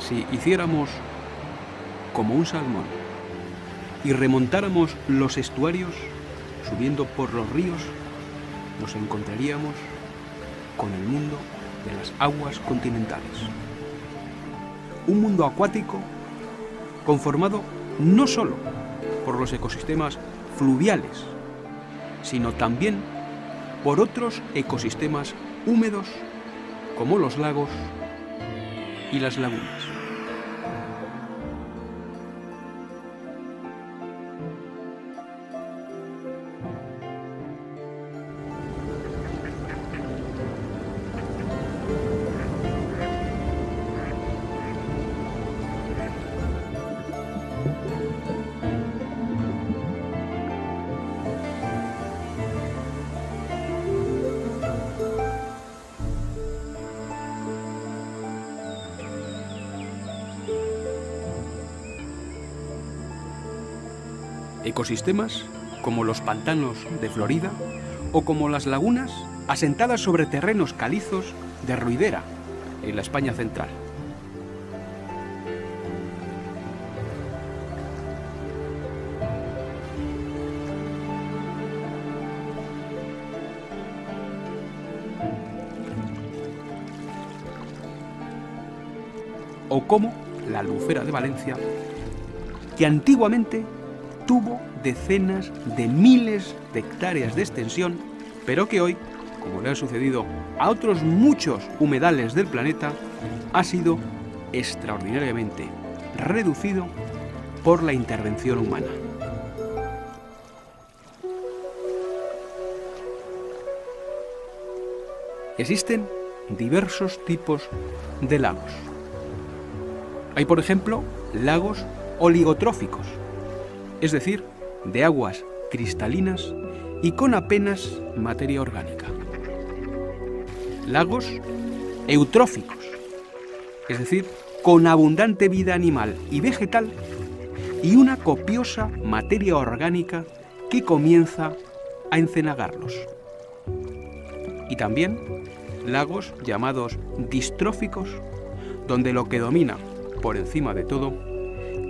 Si hiciéramos como un salmón y remontáramos los estuarios subiendo por los ríos, nos encontraríamos con el mundo de las aguas continentales. Un mundo acuático conformado no solo por los ecosistemas fluviales, sino también por otros ecosistemas húmedos como los lagos y las lagunas. Ecosistemas como los pantanos de Florida o como las lagunas asentadas sobre terrenos calizos de Ruidera, en la España central. O como la Albufera de Valencia, que antiguamente tuvo decenas de miles de hectáreas de extensión, pero que hoy, como le ha sucedido a otros muchos humedales del planeta, ha sido extraordinariamente reducido por la intervención humana. Existen diversos tipos de lagos. Hay, por ejemplo, lagos oligotróficos, es decir, de aguas cristalinas y con apenas materia orgánica. Lagos eutróficos, es decir, con abundante vida animal y vegetal y una copiosa materia orgánica que comienza a encenagarlos. Y también lagos llamados distróficos, donde lo que domina por encima de todo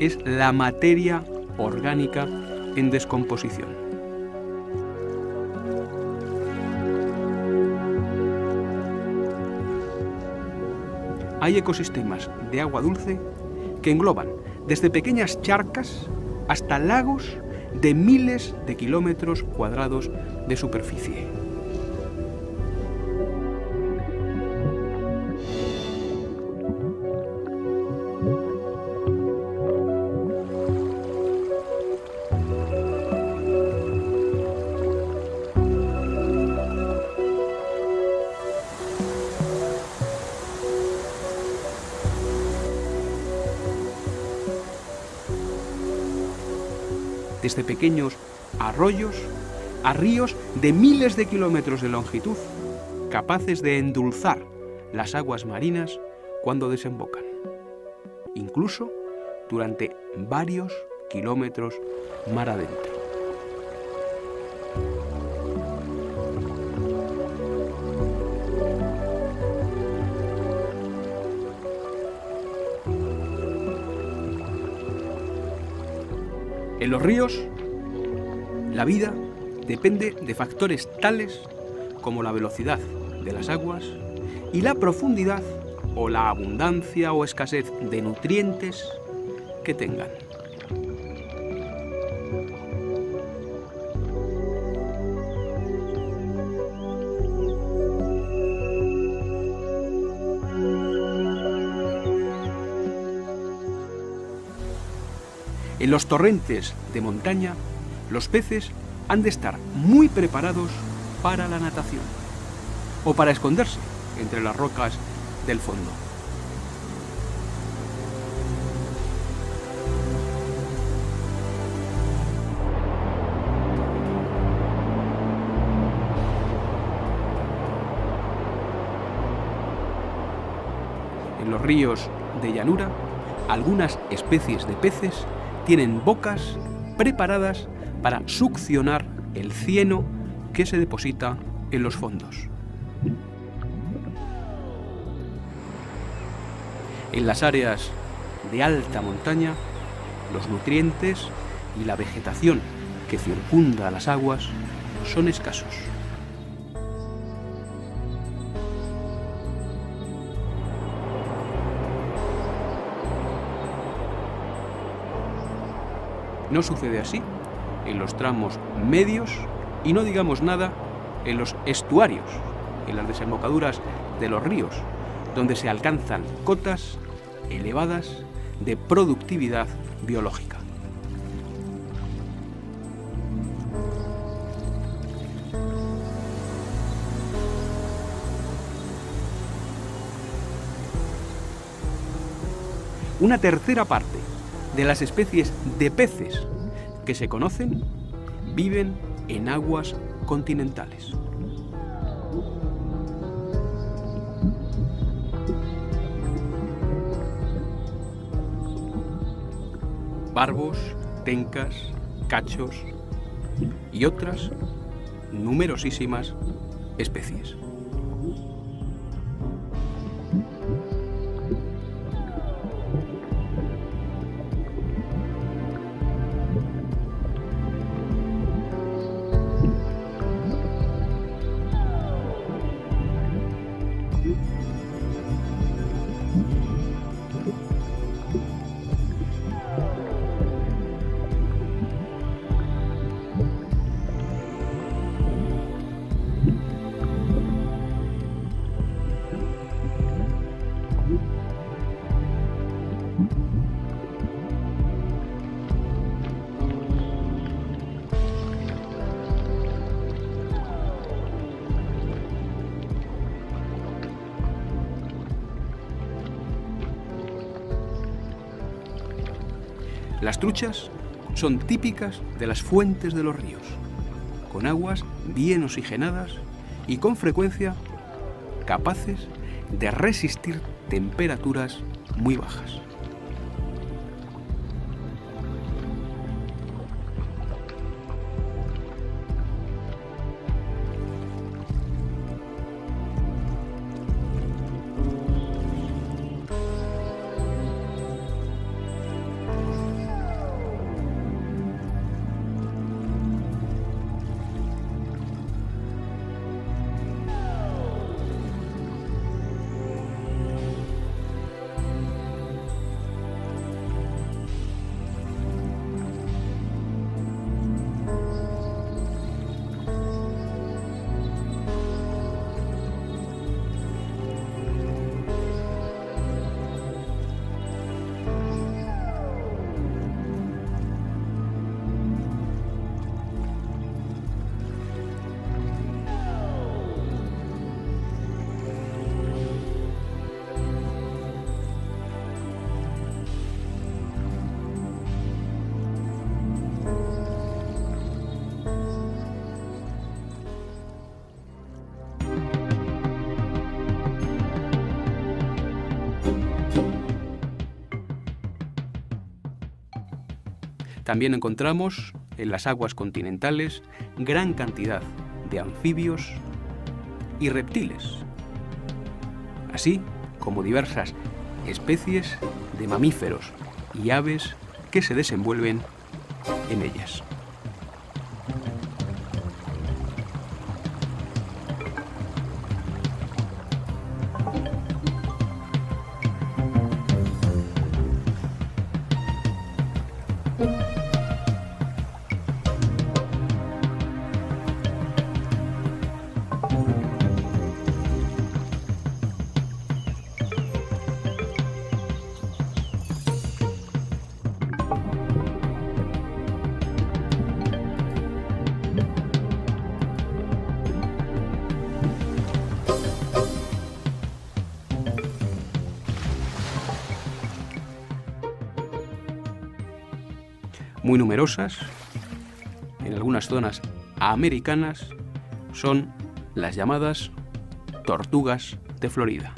es la materia orgánica en descomposición. Hay ecosistemas de agua dulce que engloban desde pequeñas charcas hasta lagos de miles de kilómetros cuadrados de superficie. Desde pequeños arroyos a ríos de miles de kilómetros de longitud, capaces de endulzar las aguas marinas cuando desembocan, incluso durante varios kilómetros mar adentro. En los ríos, la vida depende de factores tales como la velocidad de las aguas y la profundidad o la abundancia o escasez de nutrientes que tengan. En los torrentes de montaña, los peces han de estar muy preparados para la natación o para esconderse entre las rocas del fondo. En los ríos de llanura, algunas especies de peces tienen bocas preparadas para succionar el cieno que se deposita en los fondos. En las áreas de alta montaña, los nutrientes y la vegetación que circunda las aguas son escasos. No sucede así en los tramos medios y no digamos nada en los estuarios, en las desembocaduras de los ríos, donde se alcanzan cotas elevadas de productividad biológica. Una tercera parte de las especies de peces que se conocen viven en aguas continentales. Barbos, tencas, cachos y otras numerosísimas especies. Las truchas son típicas de las fuentes de los ríos, con aguas bien oxigenadas y con frecuencia capaces de resistir temperaturas muy bajas. También encontramos en las aguas continentales gran cantidad de anfibios y reptiles, así como diversas especies de mamíferos y aves que se desenvuelven en ellas. Muy numerosas, en algunas zonas americanas, son las llamadas tortugas de Florida.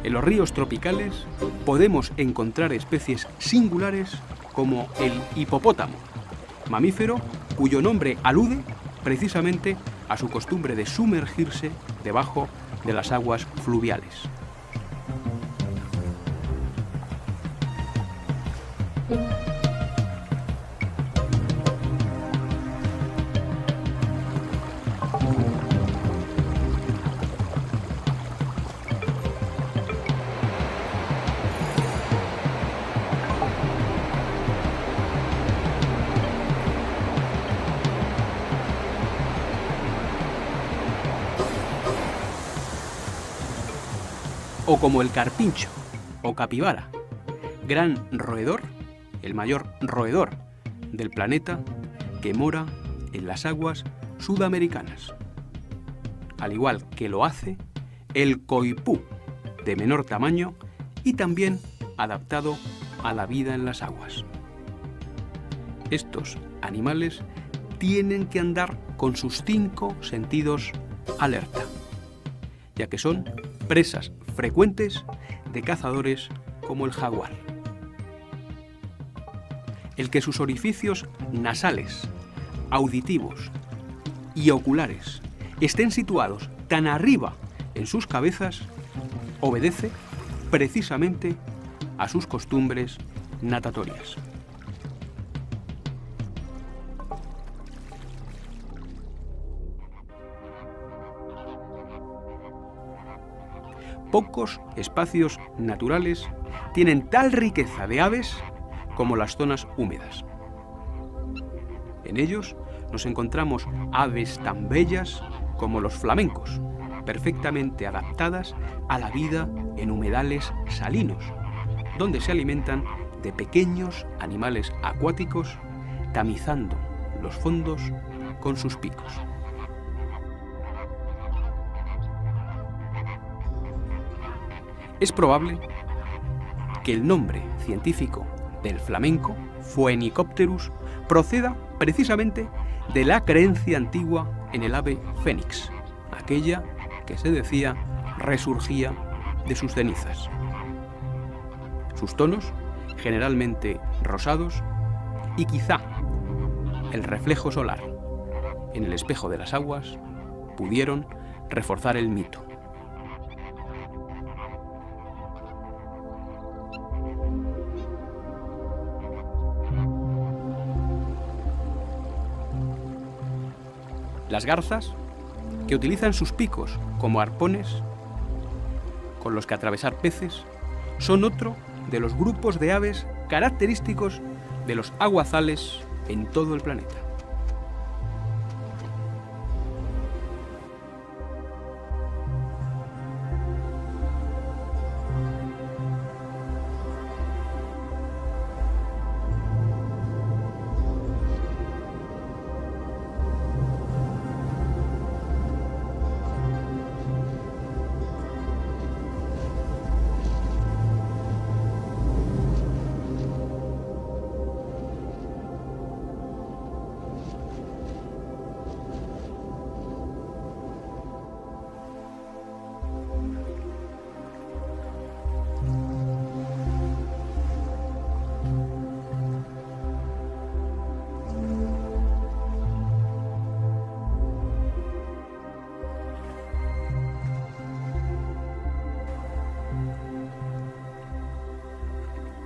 En los ríos tropicales podemos encontrar especies singulares como el hipopótamo, mamífero cuyo nombre alude precisamente a su costumbre de sumergirse debajo de las aguas fluviales. O como el carpincho o capibara, gran roedor, el mayor roedor del planeta, que mora en las aguas sudamericanas. Al igual que lo hace el coipú, de menor tamaño y también adaptado a la vida en las aguas. Estos animales tienen que andar con sus 5 sentidos alerta, ya que son presas frecuentes de cazadores como el jaguar. El que sus orificios nasales, auditivos y oculares estén situados tan arriba en sus cabezas obedece precisamente a sus costumbres natatorias. Pocos espacios naturales tienen tal riqueza de aves como las zonas húmedas. En ellos nos encontramos aves tan bellas como los flamencos, perfectamente adaptadas a la vida en humedales salinos, donde se alimentan de pequeños animales acuáticos, tamizando los fondos con sus picos. Es probable que el nombre científico del flamenco, Phoenicopterus, proceda precisamente de la creencia antigua en el ave fénix, aquella que se decía resurgía de sus cenizas. Sus tonos, generalmente rosados, y quizá el reflejo solar en el espejo de las aguas pudieron reforzar el mito. Las garzas, que utilizan sus picos como arpones con los que atravesar peces, son otro de los grupos de aves característicos de los aguazales en todo el planeta.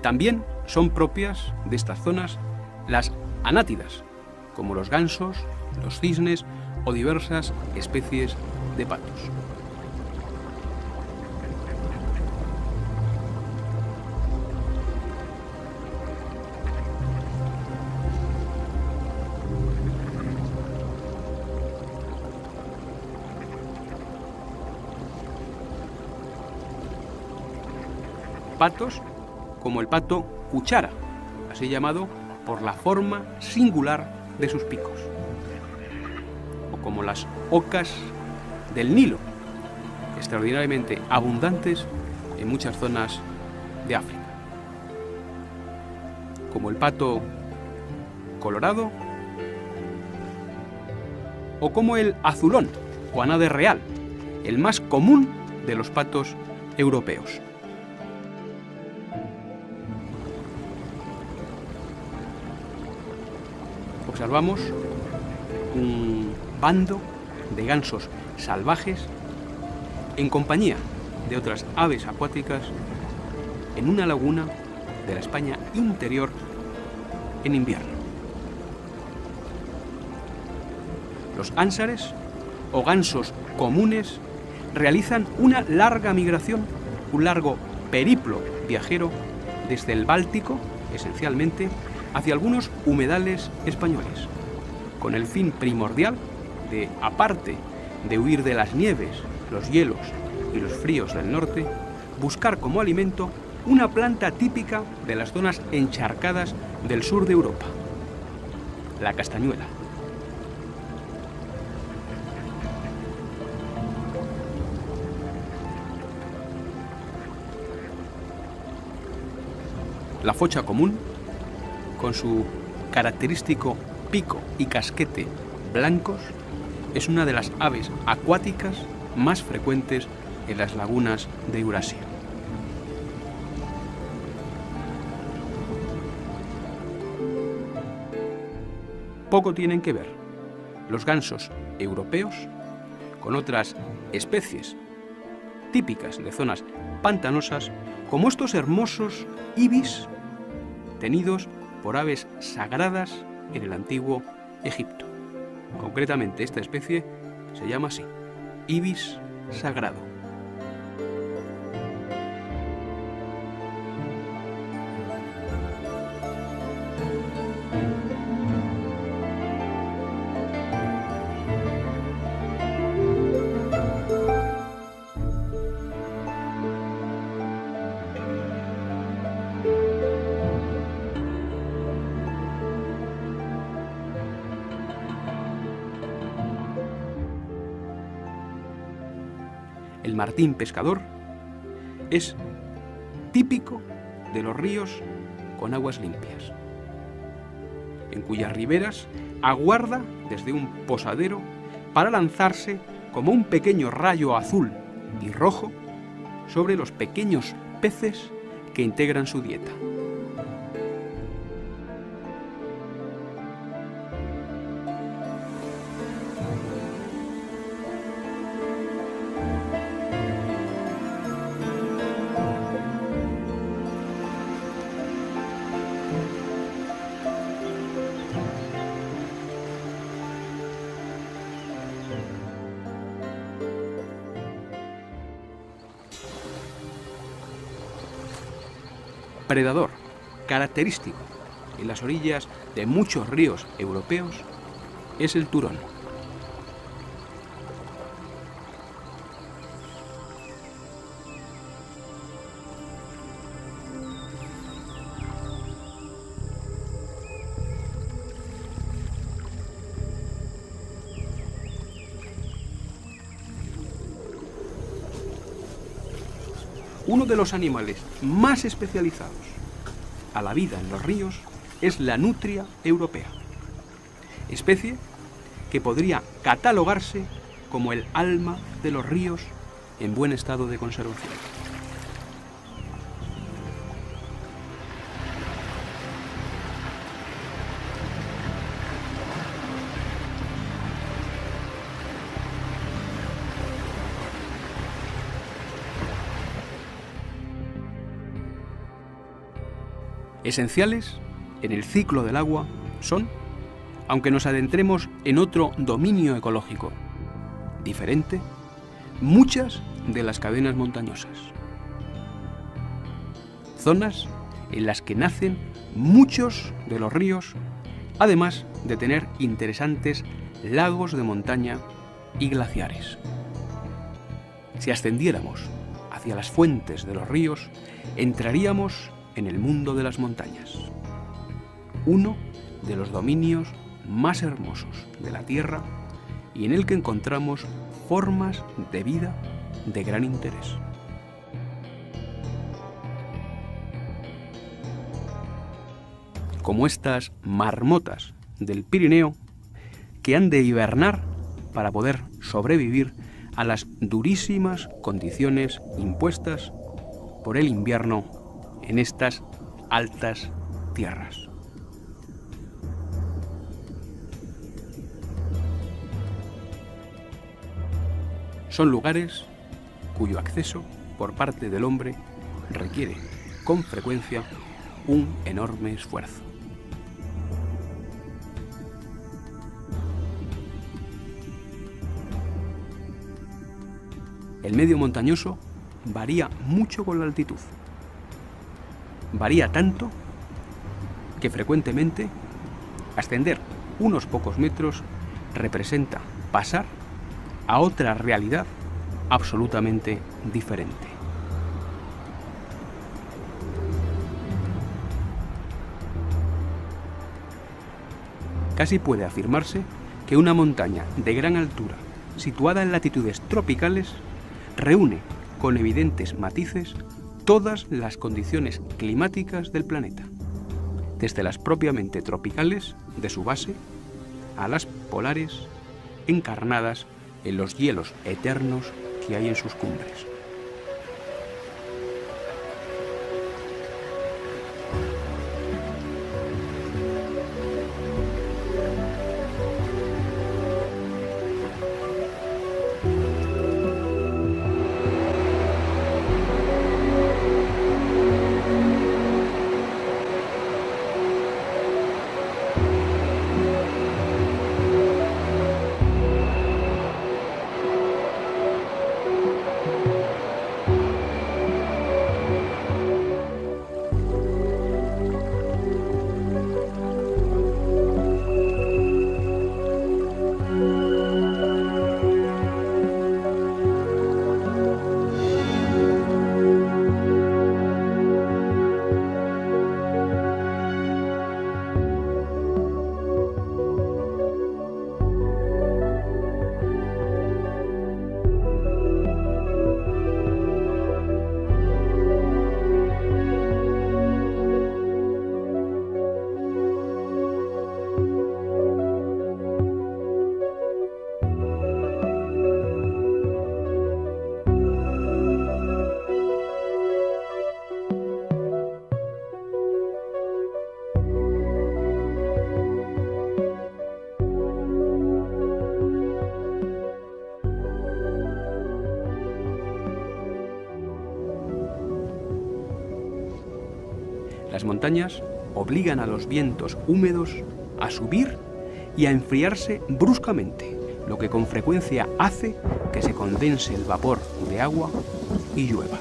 También son propias de estas zonas las anátidas, como los gansos, los cisnes o diversas especies de patos. Patos como el pato cuchara, así llamado por la forma singular de sus picos, o como las ocas del Nilo, extraordinariamente abundantes en muchas zonas de África, como el pato colorado, o como el azulón o anade real, el más común de los patos europeos. Observamos un bando de gansos salvajes en compañía de otras aves acuáticas en una laguna de la España interior en invierno. Los ánsares o gansos comunes realizan una larga migración, un largo periplo viajero desde el Báltico, esencialmente, hacia algunos humedales españoles, con el fin primordial de, aparte de huir de las nieves, los hielos y los fríos del norte, buscar como alimento una planta típica de las zonas encharcadas del sur de Europa, la castañuela. La focha común, con su característico pico y casquete blancos, es una de las aves acuáticas más frecuentes en las lagunas de Eurasia. Poco tienen que ver los gansos europeos con otras especies típicas de zonas pantanosas, como estos hermosos ibis tenidos por aves sagradas en el antiguo Egipto. Concretamente, esta especie se llama así, ibis sagrado. El martín pescador es típico de los ríos con aguas limpias, en cuyas riberas aguarda desde un posadero para lanzarse como un pequeño rayo azul y rojo sobre los pequeños peces que integran su dieta. Predador característico en las orillas de muchos ríos europeos es el turón. Uno de los animales más especializados a la vida en los ríos es la nutria europea, especie que podría catalogarse como el alma de los ríos en buen estado de conservación. Esenciales en el ciclo del agua son, aunque nos adentremos en otro dominio ecológico diferente, muchas de las cadenas montañosas. Zonas en las que nacen muchos de los ríos, además de tener interesantes lagos de montaña y glaciares. Si ascendiéramos hacia las fuentes de los ríos, entraríamos en el mundo de las montañas, uno de los dominios más hermosos de la Tierra y en el que encontramos formas de vida de gran interés. Como estas marmotas del Pirineo que han de hibernar para poder sobrevivir a las durísimas condiciones impuestas por el invierno en estas altas tierras. Son lugares cuyo acceso por parte del hombre requiere con frecuencia un enorme esfuerzo. El medio montañoso varía mucho con la altitud. Varía tanto que frecuentemente ascender unos pocos metros representa pasar a otra realidad absolutamente diferente. Casi puede afirmarse que una montaña de gran altura, situada en latitudes tropicales, reúne con evidentes matices todas las condiciones climáticas del planeta, desde las propiamente tropicales de su base a las polares encarnadas en los hielos eternos que hay en sus cumbres. Las montañas obligan a los vientos húmedos a subir y a enfriarse bruscamente, lo que con frecuencia hace que se condense el vapor de agua y llueva.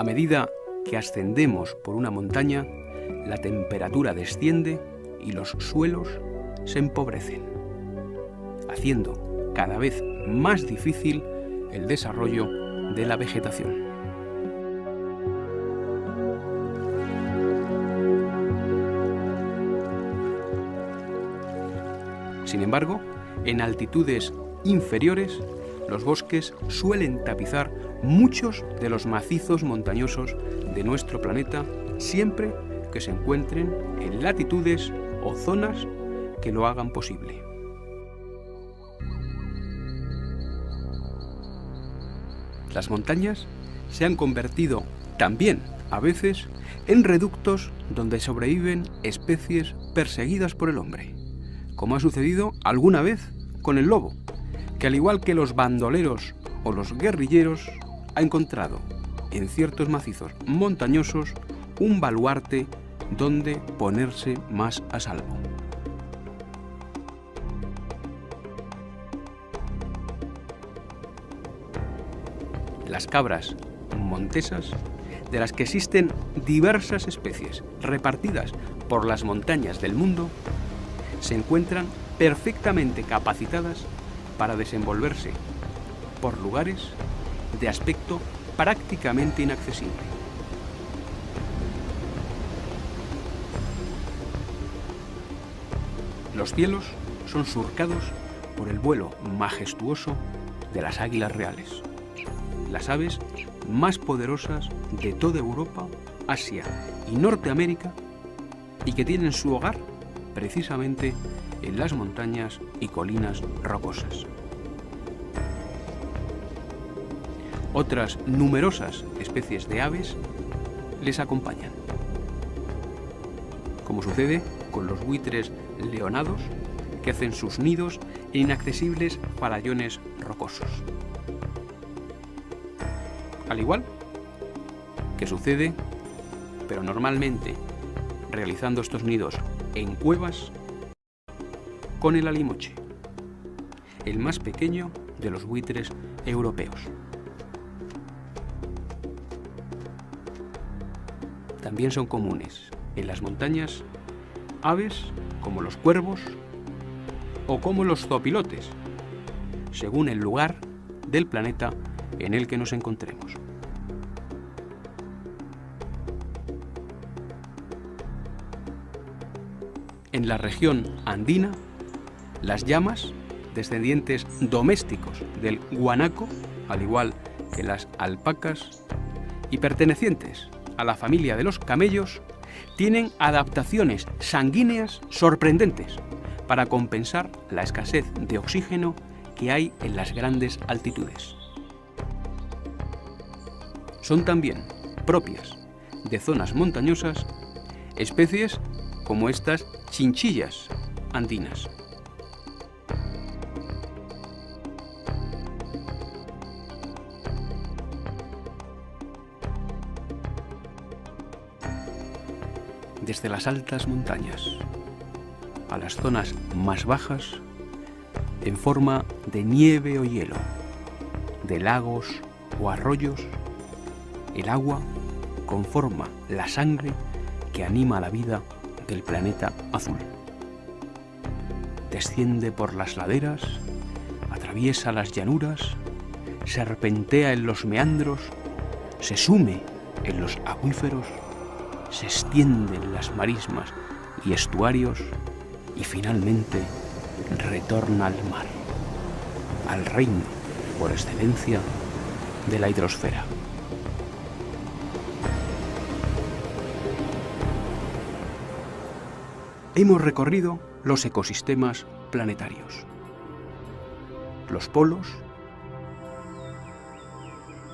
A medida que ascendemos por una montaña, la temperatura desciende y los suelos se empobrecen, haciendo cada vez más difícil el desarrollo de la vegetación. Sin embargo, en altitudes inferiores, los bosques suelen tapizar muchos de los macizos montañosos de nuestro planeta, siempre que se encuentren en latitudes o zonas que lo hagan posible. Las montañas se han convertido también, a veces, en reductos donde sobreviven especies perseguidas por el hombre, como ha sucedido alguna vez con el lobo, que al igual que los bandoleros o los guerrilleros, ha encontrado en ciertos macizos montañosos un baluarte donde ponerse más a salvo. Las cabras montesas, de las que existen diversas especies repartidas por las montañas del mundo, se encuentran perfectamente capacitadas para desenvolverse por lugares de aspecto prácticamente inaccesible. Los cielos son surcados por el vuelo majestuoso de las águilas reales, las aves más poderosas de toda Europa, Asia y Norteamérica, y que tienen su hogar precisamente en las montañas y colinas rocosas. Otras numerosas especies de aves les acompañan, como sucede con los buitres leonados, que hacen sus nidos en inaccesibles farallones rocosos. Al igual que sucede, pero normalmente realizando estos nidos en cuevas, con el alimoche, el más pequeño de los buitres europeos. También son comunes en las montañas aves como los cuervos o como los zopilotes, según el lugar del planeta en el que nos encontremos. En la región andina, las llamas, descendientes domésticos del guanaco, al igual que las alpacas, y pertenecientes a la familia de los camellos, tienen adaptaciones sanguíneas sorprendentes para compensar la escasez de oxígeno que hay en las grandes altitudes. Son también propias de zonas montañosas especies como estas chinchillas andinas. Desde las altas montañas a las zonas más bajas, en forma de nieve o hielo, de lagos o arroyos, el agua conforma la sangre que anima la vida del planeta azul. Desciende por las laderas, atraviesa las llanuras, serpentea en los meandros, se sume en los acuíferos, se extiende en las marismas y estuarios y finalmente retorna al mar, al reino por excelencia de la hidrosfera. Hemos recorrido los ecosistemas planetarios, los polos,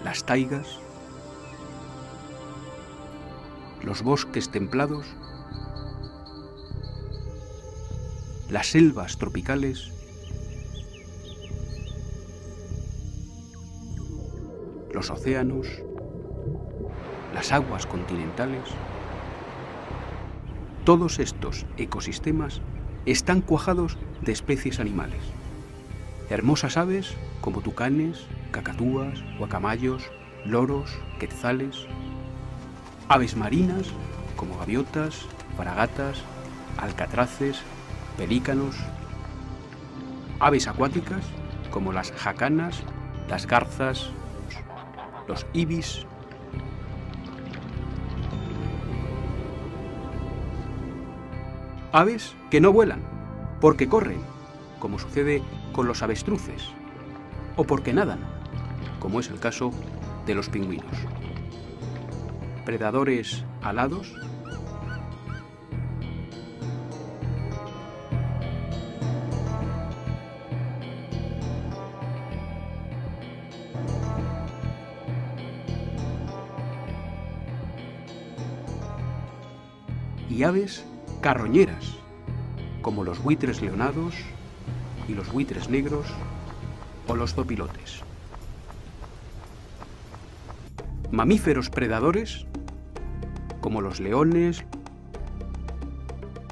las taigas, los bosques templados, las selvas tropicales, los océanos, las aguas continentales. Todos estos ecosistemas están cuajados de especies animales. Hermosas aves como tucanes, cacatúas, guacamayos, loros, quetzales. Aves marinas como gaviotas, fragatas, alcatraces, pelícanos. Aves acuáticas como las jacanas, las garzas, los ibis. Aves que no vuelan, porque corren, como sucede con los avestruces, o porque nadan, como es el caso de los pingüinos. Predadores alados, y aves carroñeras, como los buitres leonados y los buitres negros o los zopilotes. Mamíferos predadores, como los leones,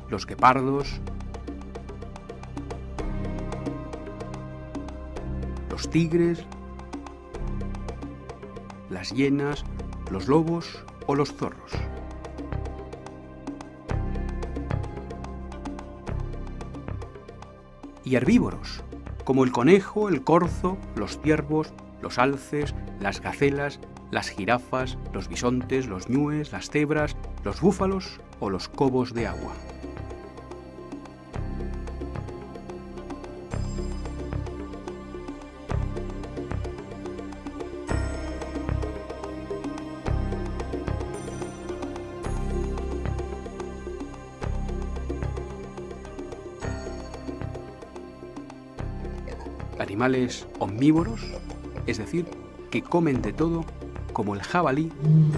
los guepardos, los tigres, las hienas, los lobos o los zorros. Y herbívoros, como el conejo, el corzo, los ciervos, los alces, las gacelas, las jirafas, los bisontes, los ñúes, las cebras, los búfalos o los cobos de agua. Animales omnívoros, es decir, que comen de todo, como el jabalí,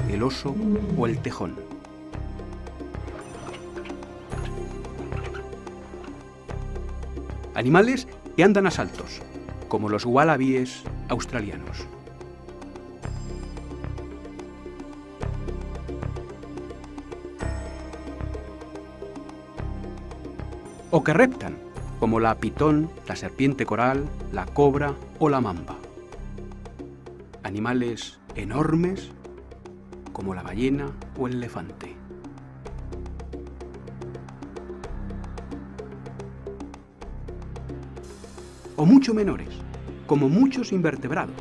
el oso o el tejón. Animales que andan a saltos, como los wallabies australianos. O que reptan, como la pitón, la serpiente coral, la cobra o la mamba. Animales enormes, como la ballena o el elefante. O mucho menores, como muchos invertebrados,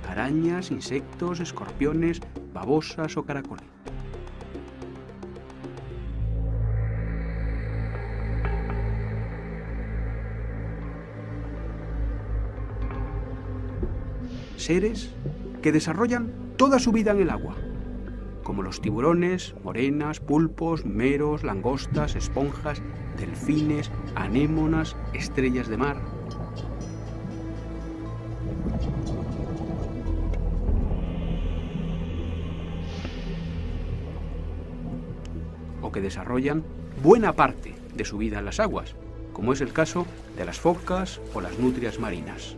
arañas, insectos, escorpiones, babosas o caracoles. Seres que desarrollan toda su vida en el agua, como los tiburones, morenas, pulpos, meros, langostas, esponjas, delfines, anémonas, estrellas de mar. O que desarrollan buena parte de su vida en las aguas, como es el caso de las focas o las nutrias marinas.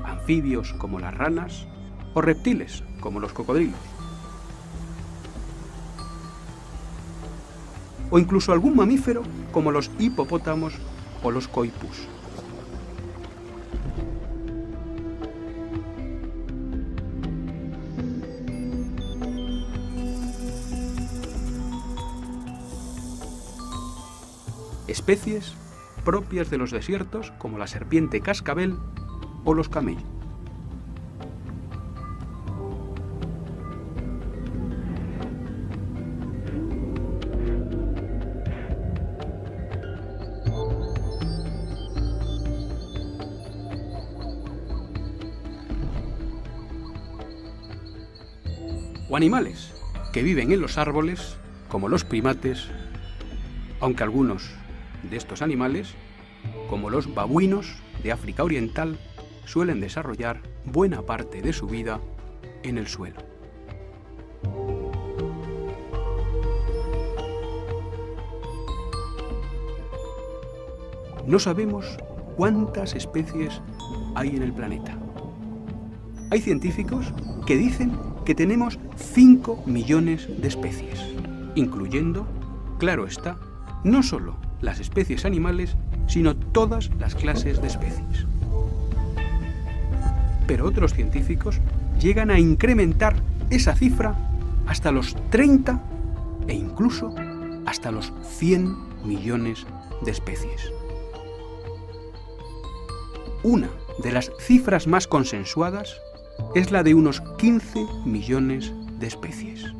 Anfibios como las ranas o reptiles como los cocodrilos. O incluso algún mamífero como los hipopótamos o los coipus. Especies propias de los desiertos como la serpiente cascabel o los camellos. O animales que viven en los árboles, como los primates, aunque algunos de estos animales, como los babuinos de África Oriental, suelen desarrollar buena parte de su vida en el suelo. No sabemos cuántas especies hay en el planeta. Hay científicos que dicen que tenemos 5 millones de especies, incluyendo, claro está, no solo las especies animales, sino todas las clases de especies. Pero otros científicos llegan a incrementar esa cifra hasta los 30 e incluso hasta los 100 millones de especies. Una de las cifras más consensuadas es la de unos 15 millones de especies.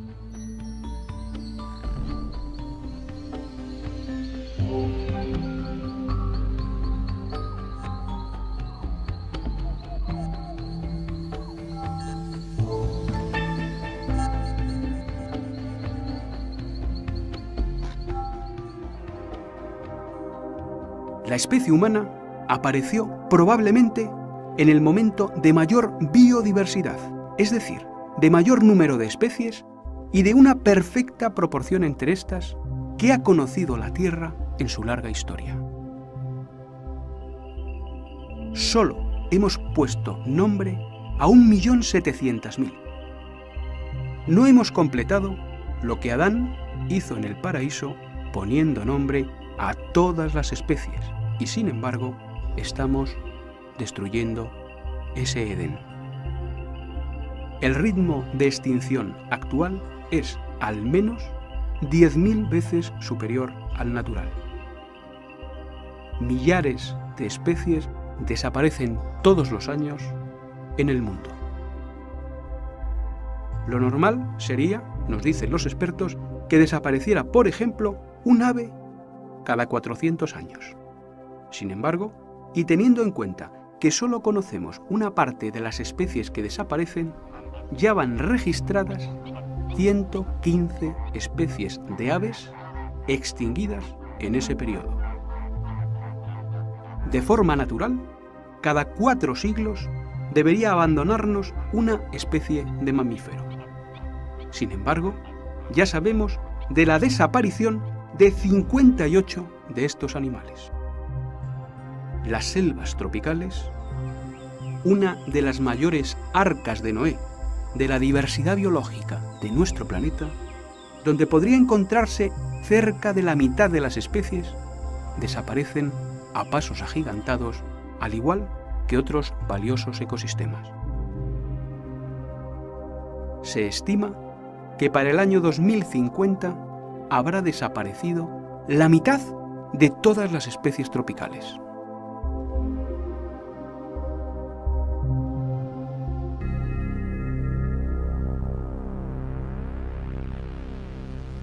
La especie humana apareció probablemente en el momento de mayor biodiversidad, es decir, de mayor número de especies y de una perfecta proporción entre estas que ha conocido la Tierra en su larga historia. Solo hemos puesto nombre a 1.700.000. No hemos completado lo que Adán hizo en el paraíso poniendo nombre a todas las especies y sin embargo estamos destruyendo ese Edén. El ritmo de extinción actual es al menos 10.000 veces superior al natural. Millares de especies desaparecen todos los años en el mundo. Lo normal sería, nos dicen los expertos, que desapareciera, por ejemplo, un ave cada 400 años. Sin embargo, y teniendo en cuenta que solo conocemos una parte de las especies que desaparecen, ya van registradas 115 especies de aves extinguidas en ese periodo. De forma natural, cada 4 siglos debería abandonarnos una especie de mamífero. Sin embargo, ya sabemos de la desaparición de 58 de estos animales. Las selvas tropicales, una de las mayores arcas de Noé de la diversidad biológica de nuestro planeta, donde podría encontrarse cerca de la mitad de las especies, desaparecen a pasos agigantados, al igual que otros valiosos ecosistemas. Se estima que para el año 2050 habrá desaparecido la mitad de todas las especies tropicales.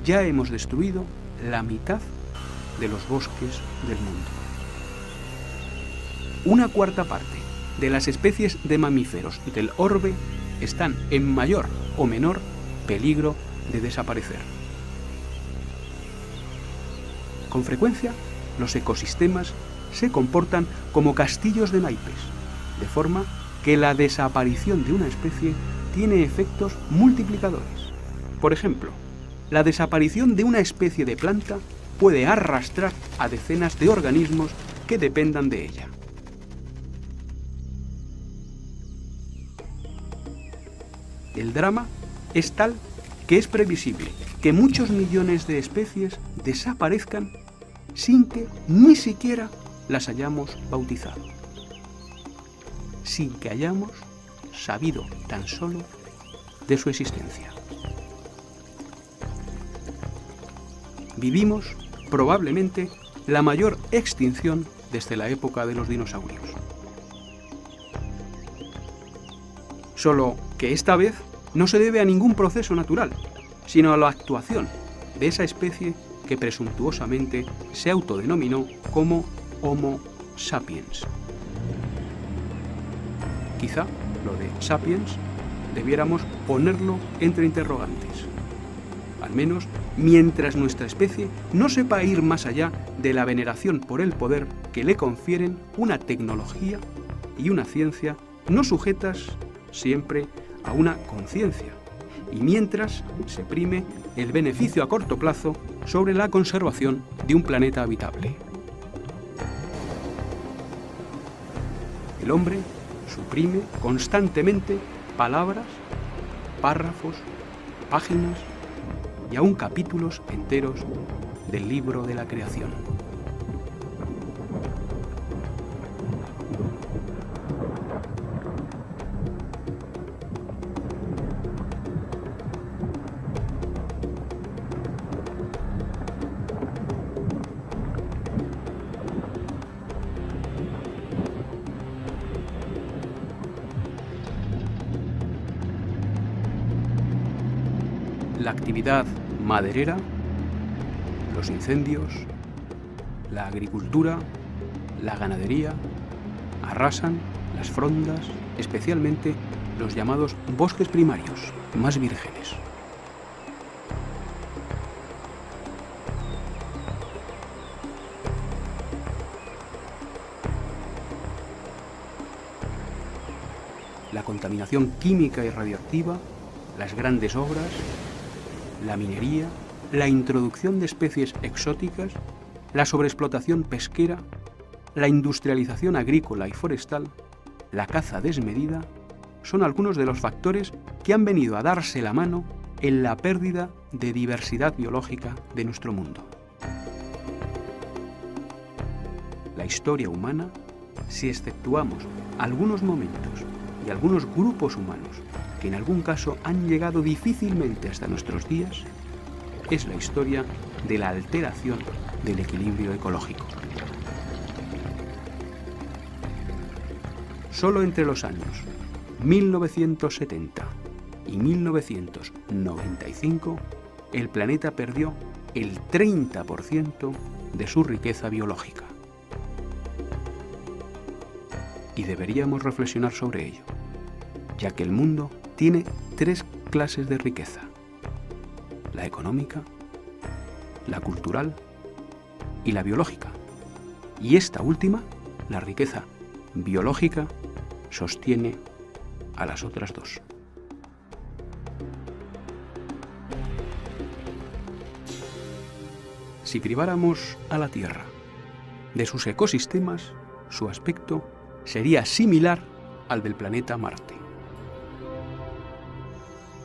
Ya hemos destruido la mitad de los bosques del mundo. Una cuarta parte de las especies de mamíferos del orbe están en mayor o menor peligro de desaparecer. Con frecuencia, los ecosistemas se comportan como castillos de naipes, de forma que la desaparición de una especie tiene efectos multiplicadores. Por ejemplo, la desaparición de una especie de planta puede arrastrar a decenas de organismos que dependan de ella. El drama es tal que es previsible que muchos millones de especies desaparezcan sin que ni siquiera las hayamos bautizado, sin que hayamos sabido tan solo de su existencia. Vivimos probablemente la mayor extinción desde la época de los dinosaurios. Solo que esta vez no se debe a ningún proceso natural, sino a la actuación de esa especie que presuntuosamente se autodenominó como Homo sapiens. Quizá lo de sapiens debiéramos ponerlo entre interrogantes, al menos mientras nuestra especie no sepa ir más allá de la veneración por el poder que le confieren una tecnología y una ciencia no sujetas siempre a una conciencia, y mientras se prime el beneficio a corto plazo sobre la conservación de un planeta habitable. El hombre suprime constantemente palabras, párrafos, páginas y aún capítulos enteros del libro de la creación. La actividad maderera, los incendios, la agricultura, la ganadería, arrasan las frondas, especialmente los llamados bosques primarios, más vírgenes. La contaminación química y radiactiva, las grandes obras, la minería, la introducción de especies exóticas, la sobreexplotación pesquera, la industrialización agrícola y forestal, la caza desmedida, son algunos de los factores que han venido a darse la mano en la pérdida de diversidad biológica de nuestro mundo. La historia humana, si exceptuamos algunos momentos y algunos grupos humanos que en algún caso han llegado difícilmente hasta nuestros días, es la historia de la alteración del equilibrio ecológico. Solo entre los años 1970 y 1995, el planeta perdió el 30% de su riqueza biológica. Y deberíamos reflexionar sobre ello, ya que el mundo tiene 3 clases de riqueza: la económica, la cultural y la biológica. Y esta última, la riqueza biológica, sostiene a las otras 2. Si priváramos a la Tierra de sus ecosistemas, su aspecto sería similar al del planeta Marte.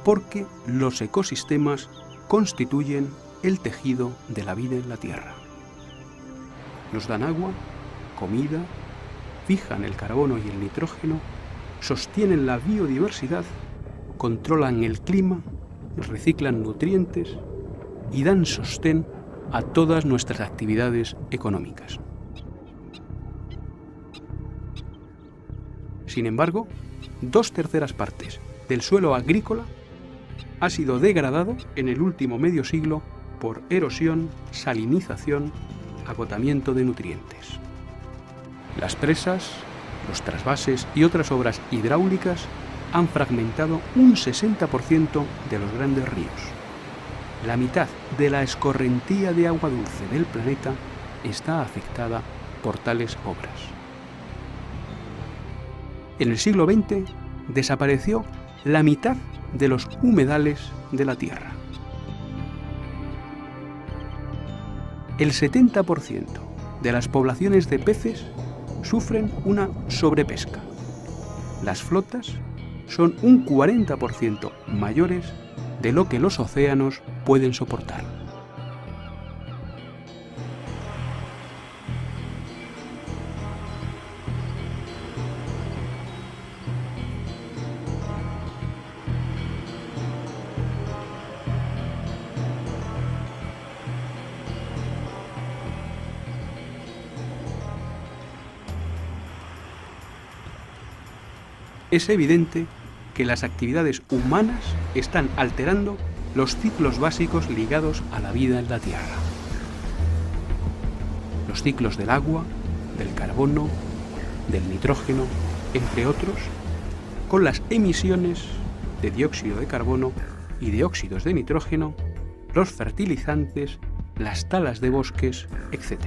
Porque los ecosistemas constituyen el tejido de la vida en la Tierra. Nos dan agua, comida, fijan el carbono y el nitrógeno, sostienen la biodiversidad, controlan el clima, reciclan nutrientes y dan sostén a todas nuestras actividades económicas. Sin embargo, 2/3 partes del suelo agrícola ha sido degradado en el último medio siglo por erosión, salinización, agotamiento de nutrientes. Las presas, los trasvases y otras obras hidráulicas han fragmentado un 60% de los grandes ríos. La mitad de la escorrentía de agua dulce del planeta está afectada por tales obras. En el siglo XX desapareció la mitad de los humedales de la Tierra. El 70% de las poblaciones de peces sufren una sobrepesca. Las flotas son un 40% mayores de lo que los océanos pueden soportar. Es evidente que las actividades humanas están alterando los ciclos básicos ligados a la vida en la Tierra. Los ciclos del agua, del carbono, del nitrógeno, entre otros, con las emisiones de dióxido de carbono y de óxidos de nitrógeno, los fertilizantes, las talas de bosques, etc.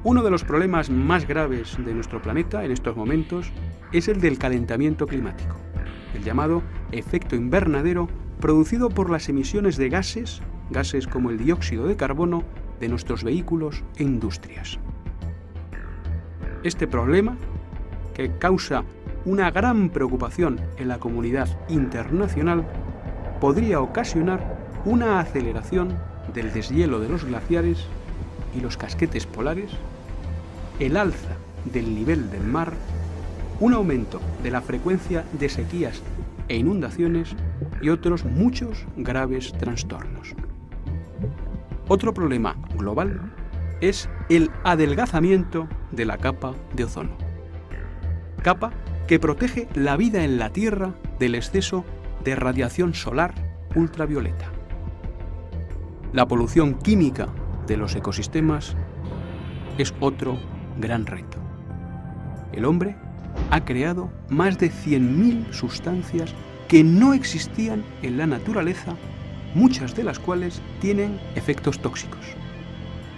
Uno de los problemas más graves de nuestro planeta en estos momentos es el del calentamiento climático, el llamado efecto invernadero producido por las emisiones de gases como el dióxido de carbono de nuestros vehículos e industrias. Este problema, que causa una gran preocupación en la comunidad internacional, podría ocasionar una aceleración del deshielo de los glaciares y los casquetes polares, el alza del nivel del mar, un aumento de la frecuencia de sequías e inundaciones y otros muchos graves trastornos. Otro problema global es el adelgazamiento de la capa de ozono. Capa que protege la vida en la Tierra del exceso de radiación solar ultravioleta. La polución química de los ecosistemas es otro gran reto. El hombre ha creado más de 100.000 sustancias que no existían en la naturaleza, muchas de las cuales tienen efectos tóxicos.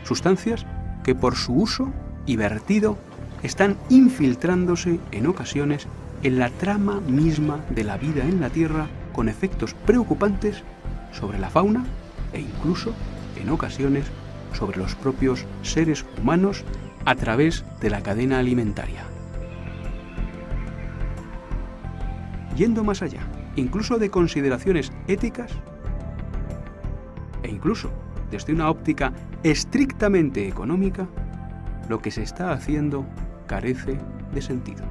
Sustancias que por su uso y vertido están infiltrándose en ocasiones en la trama misma de la vida en la Tierra, con efectos preocupantes sobre la fauna e incluso, en ocasiones, sobre los propios seres humanos a través de la cadena alimentaria. Yendo más allá, incluso de consideraciones éticas e incluso desde una óptica estrictamente económica, lo que se está haciendo carece de sentido.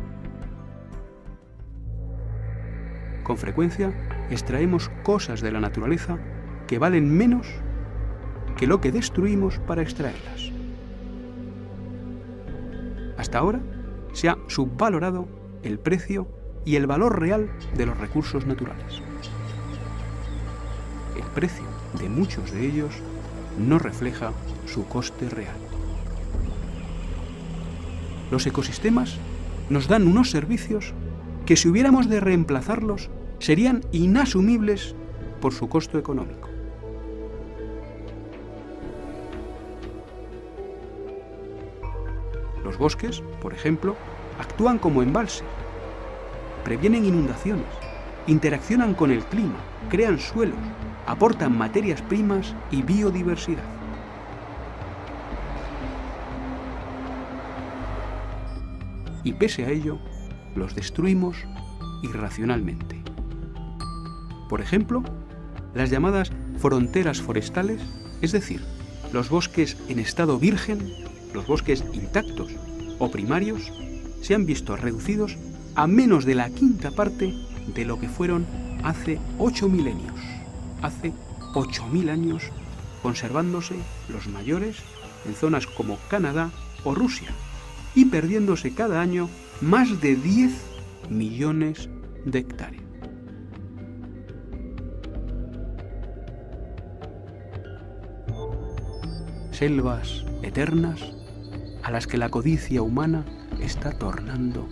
Con frecuencia extraemos cosas de la naturaleza que valen menos que lo que destruimos para extraerlas. Hasta ahora se ha subvalorado el precio y el valor real de los recursos naturales. el precio de muchos de ellos no refleja su coste real. Los ecosistemas nos dan unos servicios que, si hubiéramos de reemplazarlos, serían inasumibles por su costo económico. Los bosques, por ejemplo, actúan como embalse, previenen inundaciones, interaccionan con el clima, crean suelos, aportan materias primas y biodiversidad. Y pese a ello, los destruimos irracionalmente. Por ejemplo, las llamadas fronteras forestales, es decir, los bosques en estado virgen, los bosques intactos o primarios, se han visto reducidos a menos de la quinta parte de lo que fueron hace 8 milenios. Hace 8.000 años, conservándose los mayores en zonas como Canadá o Rusia y perdiéndose cada año más de 10 millones de hectáreas. Selvas eternas a las que la codicia humana está tornando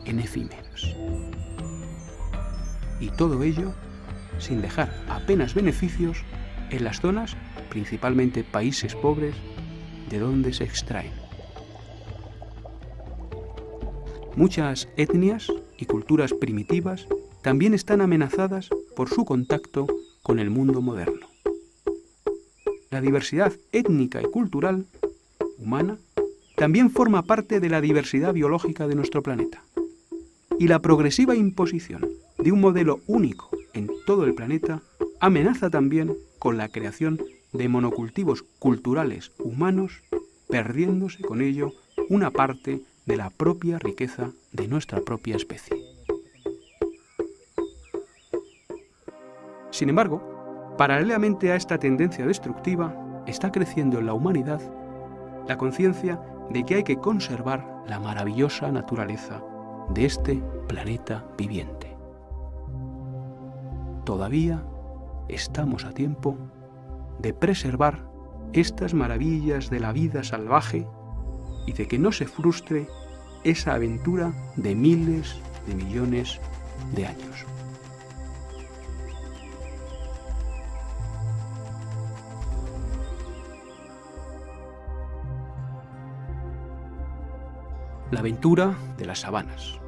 en efímeras. Y todo ello sin dejar apenas beneficios en las zonas, principalmente países pobres, de donde se extraen. Muchas etnias y culturas primitivas también están amenazadas por su contacto con el mundo moderno. La diversidad étnica y cultural humana también forma parte de la diversidad biológica de nuestro planeta. Y la progresiva imposición de un modelo único en todo el planeta amenaza también con la creación de monocultivos culturales humanos, perdiéndose con ello una parte de la propia riqueza de nuestra propia especie. Sin embargo, paralelamente a esta tendencia destructiva, está creciendo en la humanidad la conciencia de que hay que conservar la maravillosa naturaleza de este planeta viviente. Todavía estamos a tiempo de preservar estas maravillas de la vida salvaje y de que no se frustre esa aventura de miles de millones de años. La aventura de las sabanas.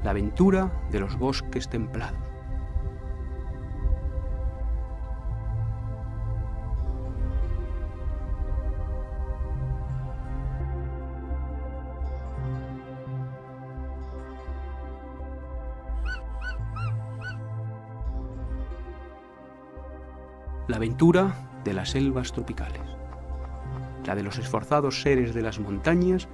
La aventura de los bosques templados. La aventura de las selvas tropicales. La de los esforzados seres de las montañas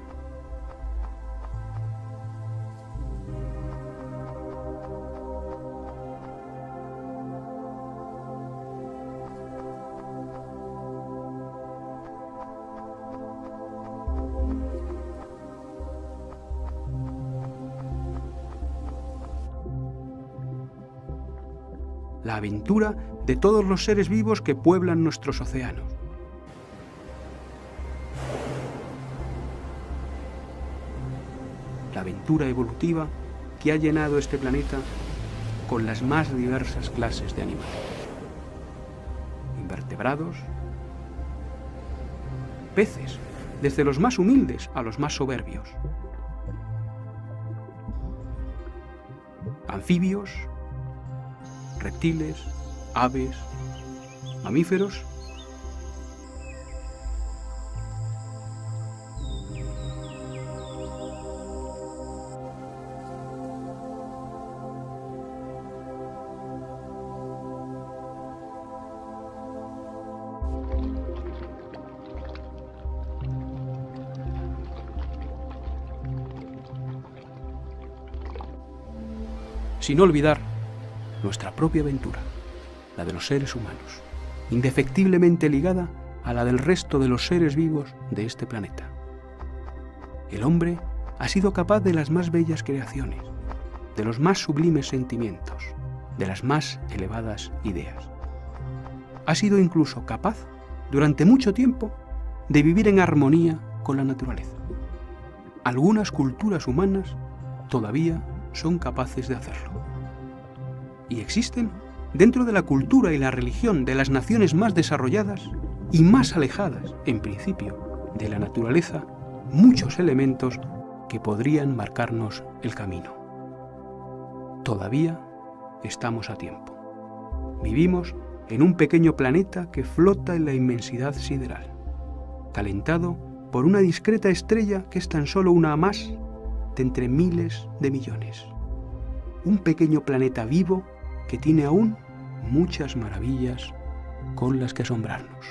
la aventura de todos los seres vivos que pueblan nuestros océanos. La aventura evolutiva que ha llenado este planeta con las más diversas clases de animales. Invertebrados, peces, desde los más humildes a los más soberbios. Anfibios, reptiles, aves, mamíferos sin olvidar nuestra propia aventura, la de los seres humanos, indefectiblemente ligada a la del resto de los seres vivos de este planeta. El hombre ha sido capaz de las más bellas creaciones, de los más sublimes sentimientos, de las más elevadas ideas. Ha sido incluso capaz, durante mucho tiempo, de vivir en armonía con la naturaleza. Algunas culturas humanas todavía son capaces de hacerlo. Y existen, dentro de la cultura y la religión de las naciones más desarrolladas y más alejadas, en principio, de la naturaleza, muchos elementos que podrían marcarnos el camino. Todavía estamos a tiempo. Vivimos en un pequeño planeta que flota en la inmensidad sideral, calentado por una discreta estrella que es tan solo una más de entre miles de millones. Un pequeño planeta vivo que tiene aún muchas maravillas con las que asombrarnos.